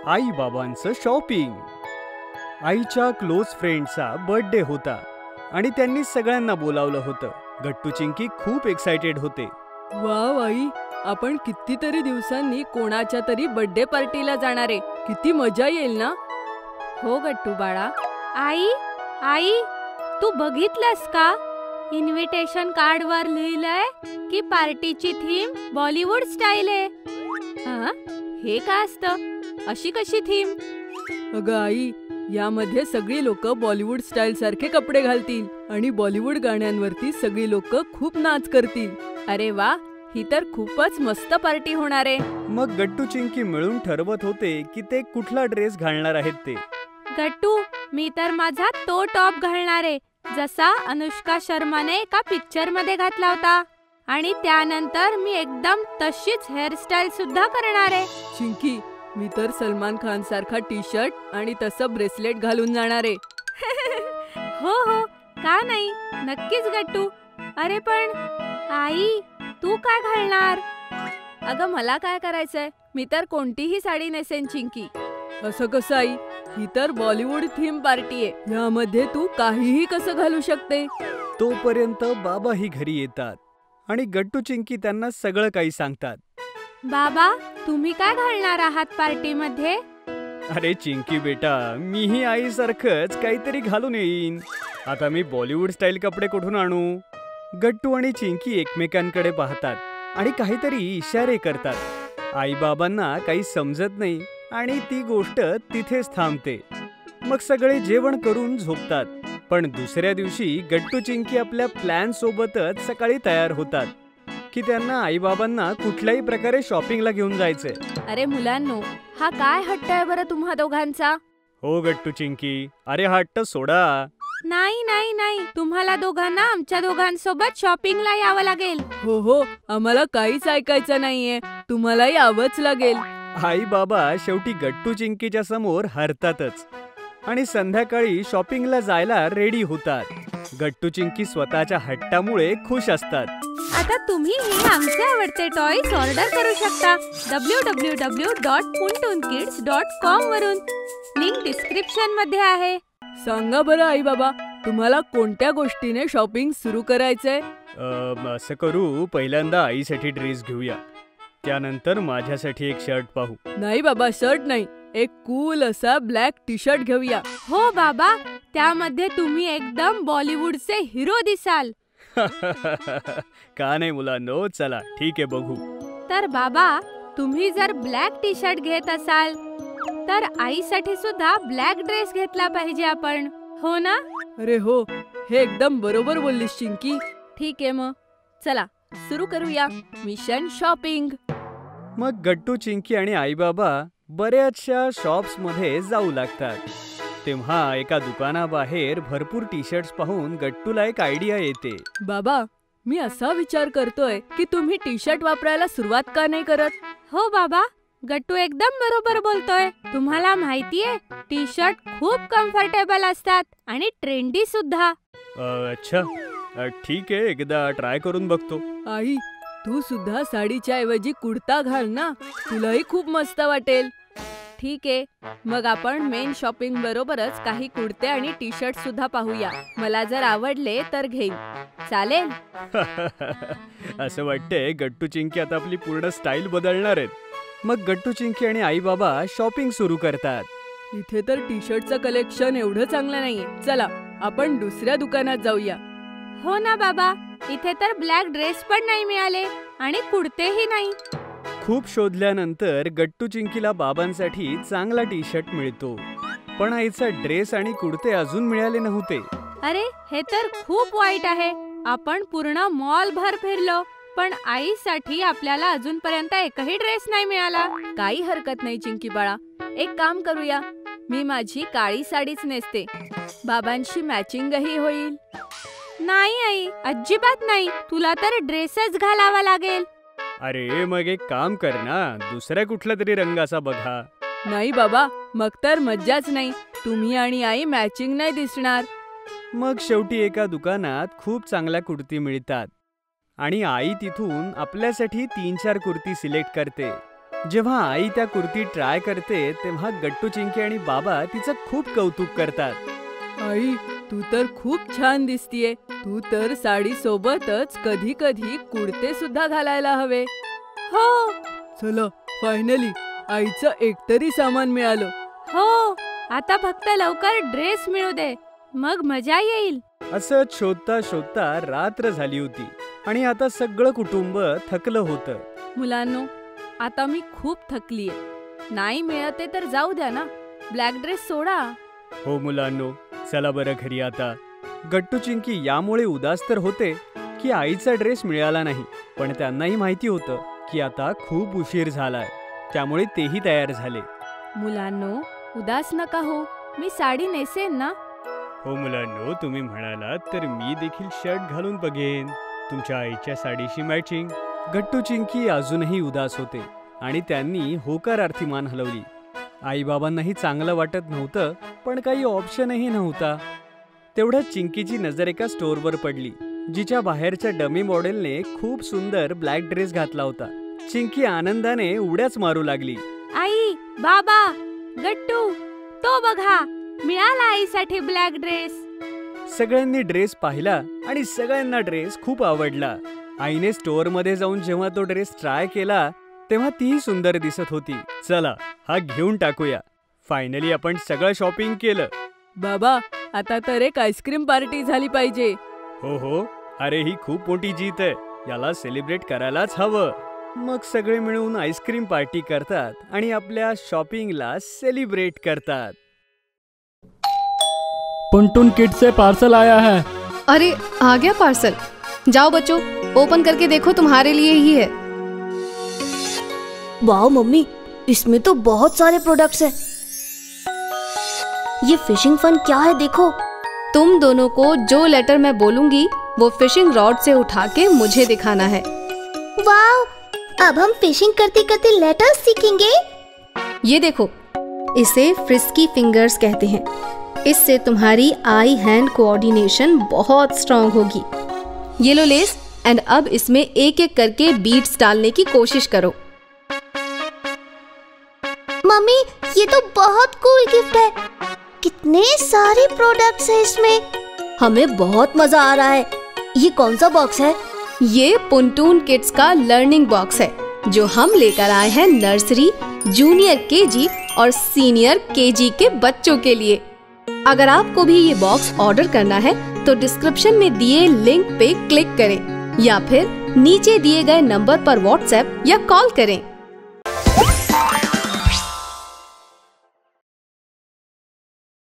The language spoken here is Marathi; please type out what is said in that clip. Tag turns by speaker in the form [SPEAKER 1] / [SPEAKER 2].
[SPEAKER 1] आई बाबांचं शॉपिंग. आईच्या क्लोज फ्रेंडचा बर्थडे होता आणि त्यांनी सगळ्यांना बोलावलं होतं. गट्टू चिंकी खूप एक्साइटेड होते.
[SPEAKER 2] वाव आई, आपण कितीतरी दिवसांनी कोणाच्या तरी बर्थडे पार्टीला जाणार आहे. किती मजा येईल ना.
[SPEAKER 3] हो गट्टू बाळा. आई आई, तू बघितलंस का? इन्व्हिटेशन कार्डवर लिहिलंय की पार्टीची थीम बॉलिवूड स्टाईल आहे. हे काय असतं? अशी कशी थीम?
[SPEAKER 2] अगं आई, यामध्ये सगळी लोक बॉलिवूड स्टाईल सारखे कपडे घालतील आणि बॉलिवूड गाण्यांवरती सगळी लोक खूप नाच करतील.
[SPEAKER 3] अरे वा, ही तर खूपच मस्त पार्टी होणार आहे.
[SPEAKER 1] मग गट्टू चिंकी मिळून ठरवत होते की ते कुठला ड्रेस घालणार आहेत ते.
[SPEAKER 3] गट्टू, मी तर माझा तो टॉप घालणार आहे जसा अनुष्का शर्माने एका पिक्चर मध्ये घातला होता. आणि त्यानंतर मी एकदम तशीच हेअरस्टाईल सुद्धा करणार आहे.
[SPEAKER 2] चिंकी, मी तर सलमान खान सारखा टी शर्ट आणि तसं ब्रेसलेट घालून जाणार आहे.
[SPEAKER 3] हो हो, का नाही, नक्कीच गट्टू. अरे पण आई, तू काय घालणार?
[SPEAKER 2] अगं मला काय करायचंय, मी तर कोणतीही साडी नेसेन चिंकी. असं कसं आई, ही तर बॉलिवूड थीम पार्टी आहे. यामध्ये तू काहीही कसं घालू शकते.
[SPEAKER 1] तोपर्यंत बाबाही घरी येतात आणि गट्टू चिंकी त्यांना सगळं काही सांगतात.
[SPEAKER 3] बाबा, तुम्ही काय घालणार आहात पार्टीमध्ये?
[SPEAKER 1] अरे चिंकी बेटा, मीही आईसारखंच काहीतरी घालून येईन. आता मी बॉलिवूड स्टाईल कपडे कुठून आणू? गट्टू आणि चिंकी एकमेकांकडे पाहतात आणि काहीतरी इशारे करतात. आई बाबांना काही समजत नाही आणि ती गोष्ट तिथेच थांबते. मग सगळे जेवण करून झोपतात. पण दुसऱ्या दिवशी गट्टू चिंकी आपल्या प्लॅन सोबतच सकाळी तयार होतात की त्यांना आई बाबांना कुठल्याही प्रकारे शॉपिंगला घेऊन जायचंय.
[SPEAKER 3] अरे मुलांनो, हा काय हट्ट आहे बरं तुम्हा दोघांचा?
[SPEAKER 1] हो गट्टू चिंकी, अरे हा हट्ट सोडा.
[SPEAKER 3] नाही नाही नाही, तुम्हाला दोघांना आमच्या दोघांसोबत शॉपिंगला यावं लागेल.
[SPEAKER 2] हो हो, आम्हाला काहीच ऐकायचं नाहीये, तुम्हाला यावंच लागेल.
[SPEAKER 1] आई बाबा शेवटी गट्टू चिंकीच्या समोर हरतातच आणि संध्याकाळी शॉपिंगला जायला रेडी होतात. गट्टू चिंकी स्वतःच्या हट्टामुळे खुश असतात.
[SPEAKER 3] आता तुम्हीही आमचे आवडते टॉयज ऑर्डर करू शकता www.puntoonkids.com वरून. लिंक डिस्क्रिप्शन मध्ये आहे.
[SPEAKER 2] सांगा बरं आई बाबा, तुम्हाला कोणत्या गोष्टीने शॉपिंग सुरू करायचंय?
[SPEAKER 1] असं करू, पहिल्यांदा आईसाठी ड्रेस घेऊया, त्यानंतर माझ्यासाठी एक शर्ट पाहू.
[SPEAKER 2] नाही बाबा, शर्ट नाही, एक कूल असा ब्लॅक टी शर्ट घेऊया.
[SPEAKER 3] हो बाबा, त्यामध्ये तुम्ही एकदम बॉलिवूडचे हिरो दिसाल.
[SPEAKER 1] का नाही मुलांनो, चला ठीक आहे, बघू.
[SPEAKER 3] तर बाबा, तुम्ही जर ब्लॅक टी शर्ट घेत असाल तर आईसाठी सुद्धा ब्लॅक ड्रेस घेतला पाहिजे आपण, हो ना?
[SPEAKER 2] अरे हो, हे एकदम बरोबर बोललीस चिंकी.
[SPEAKER 3] ठीक आहे, मग चला सुरू करूया मिशन शॉपिंग.
[SPEAKER 1] मग गट्टू चिंकी आणि आई बाबा बऱ्याचशा शॉप्स मध्ये जाऊ लागतात. तेव्हा एका दुकानाबाहेर भरपूर टी शर्ट्स पाहून गट्टूला एक आयडिया येते.
[SPEAKER 2] बाबा, मी असा विचार करतोय की तुम्ही टी शर्ट वापरायला सुरुवात का नाही करत?
[SPEAKER 3] हो बाबा, गट्टू एकदम बरोबर बोलतोय. तुम्हाला माहितीये, टी शर्ट खूप कम्फर्टेबल असतात आणि ट्रेंडी सुद्धा.
[SPEAKER 1] अच्छा, ठीक आहे, एकदा ट्राय करून बघतो.
[SPEAKER 2] आई, तू सुद्धा साडीच्या ऐवजी कुर्ता घाल ना, तुलाही खूप मस्त वाटेल.
[SPEAKER 3] ठीक आहे, मग आपण मेन शॉपिंग बरोबरच काही कुर्ते आणि टी शर्ट सुद्धा पाहूया. मला जर आवडले तर घेईन, चालेल?
[SPEAKER 1] असं वाटतंय गट्टू चिंकी आता आपली पूर्ण स्टाईल बदलणार आहेत. मग गट्टू चिंकी आणि आई बाबा शॉपिंग सुरू करतात.
[SPEAKER 2] इथे तर टी शर्टचं कलेक्शन एवढं चांगलं नाहीये, चला आपण दुसऱ्या दुकानात जाऊया.
[SPEAKER 3] हो ना बाबा, इथे तर ब्लॅक ड्रेस पण नाही मिळाले आणि कुर्तेही नाही.
[SPEAKER 1] खूप शोधल्यानंतर गट्टू चिंकीला बाबांसाठी चांगला टी शर्ट मिळतो, पण आईचा ड्रेस आणि कुर्ते अजून मिळाले नव्हते.
[SPEAKER 3] अरे, हे तर खूप वाईट आहे. आपण पूर्ण मॉल भर फिरलो, पण आईसाठी आपल्याला अजूनपर्यंत एकही ड्रेस नाही मिळाला.
[SPEAKER 2] काही हरकत नाही चिंकी बाळा, एक काम करूया, मी माझी काळी साडीच नेसते, बाबांशी मॅचिंगही होईल.
[SPEAKER 3] नाही आई, अजिबात नाही, तुला तर ड्रेसच घालावा लागेल.
[SPEAKER 1] अरे मग एक काम कर ना, दुसऱ्या कुठल्या तरी रंगाचा बघा.
[SPEAKER 2] नाही बाबा, मग तर मज्जाच नाही, तुम्ही आणि आई मॅचिंग नाही दिसणार.
[SPEAKER 1] मग शेवटी एका दुकानात खूप चांगल्या कुर्ती मिळतात आणि आई तिथून आपल्यासाठी 3-4 कुर्ती सिलेक्ट करते. जेव्हा आई त्या कुर्ती ट्राय करते तेव्हा गट्टू, चिंकी आणि बाबा तिचं खूप कौतुक करतात.
[SPEAKER 2] आई, तू तर खूप छान दिसतीये. तू तर साडी सोबतच कधी कधी कुर्ते सुद्धा घालायला हवे. हो, चला फायनली आईचं एकतरी सामान मिळालं.
[SPEAKER 3] हो, आता फक्त लवकर ड्रेस मिळू दे, मग मजा येईल.
[SPEAKER 1] असं शोधता शोधता रात्र झाली होती आणि आता सगळं कुटुंब थकलं होतं.
[SPEAKER 2] मुलांनो, आता मी खूप थकलीये. नाही मिळते तर जाऊ द्या ना, ब्लॅक ड्रेस सोडा.
[SPEAKER 1] हो मुलांनो, चला बरं घरी आता. गट्टू, चिंकी यामुळे उदास तर होते की आईचा ड्रेस मिळाला नाही, पण त्यांनाही माहिती होतं की आता खूप उशीर झालाय. त्यामुळे तेही तयार झाले.
[SPEAKER 2] मुलांनो, उदास नका हो, मी साडी नेसेन ना.
[SPEAKER 1] हो मुलांनो, तुम्ही म्हणालात तर मी देखील शर्ट घालून बघेन, तुमच्या आईच्या साडीशी मॅचिंग. गट्टू, चिंकी अजूनही उदास होते आणि त्यांनी होकारार्थी मान हलवली. आईबाबांनाही चांगलं वाटत नव्हतं, पण काही ऑप्शनही नव्हता. तेवढ्यात चिंकीची नजर एका स्टोअरवर पडली, जिच्या बाहेरच्या डमी मॉडेलने खूप सुंदर ब्लॅक ड्रेस घातला होता. चिंकी आनंदाने उड्याच मारू लागली.
[SPEAKER 3] आई, बाबा, गट्टू, तो बघा, मिळाला आईसाठी ब्लॅक ड्रेस.
[SPEAKER 1] सगळ्यांनी ड्रेस पाहिला आणि सगळ्यांना ड्रेस खूप आवडला. आईने स्टोअरमध्ये जाऊन जेव्हा तो ड्रेस ट्राय केला तेव्हा तीही सुंदर दिसत होती. चला हा घेऊन टाकूया. फायनली आपण सगळं शॉपिंग केलं.
[SPEAKER 2] बाबा, आता तर एक आईस्क्रीम पार्टी झाली पाहिजे.
[SPEAKER 1] हो हो, अरे ही खूप मोठी जीत आहे, याला सेलिब्रेट करायलाच हवं. मग सगळे मिळून आईस्क्रीम पार्टी करतात आणि आपल्या शॉपिंगला सेलिब्रेट करतात.
[SPEAKER 4] पुंटून किड्स से पार्सल आया है.
[SPEAKER 5] अरे आ गया पार्सल. जाओ बच्चों, ओपन करके देखो, तुम्हारे लिए ही है.
[SPEAKER 6] वाह मम्मी, इसमें तो बहुत सारे प्रोडक्ट्स हैं. ये फिशिंग फन क्या है देखो.
[SPEAKER 5] तुम दोनों को जो लेटर मैं बोलूंगी वो फिशिंग रॉड से उठा के मुझे दिखाना है.
[SPEAKER 6] वाह, अब हम फिशिंग करते करते लेटर्स सीखेंगे.
[SPEAKER 5] ये देखो, इसे फ्रिस्की फिंगर्स कहते हैं. इससे तुम्हारी आई हैंड कोऑर्डिनेशन बहुत स्ट्रांग होगी. ये लो लेस, एंड अब इसमें एक एक करके बीट्स डालने की कोशिश करो.
[SPEAKER 6] मम्मी, ये तो बहुत कूल गिफ्ट है. कितने सारे प्रोडक्ट्स हैं इसमें. हमें बहुत मजा आ रहा है. ये कौन सा बॉक्स है?
[SPEAKER 5] ये पुंटून किड्स का लर्निंग बॉक्स है, जो हम लेकर आए हैं नर्सरी, जूनियर केजी और सीनियर केजी के बच्चों के लिए. अगर आपको भी ये बॉक्स ऑर्डर करना है तो डिस्क्रिप्शन में दिए लिंक पे क्लिक करें या फिर नीचे दिए गए नंबर पर व्हाट्सएप या कॉल करें.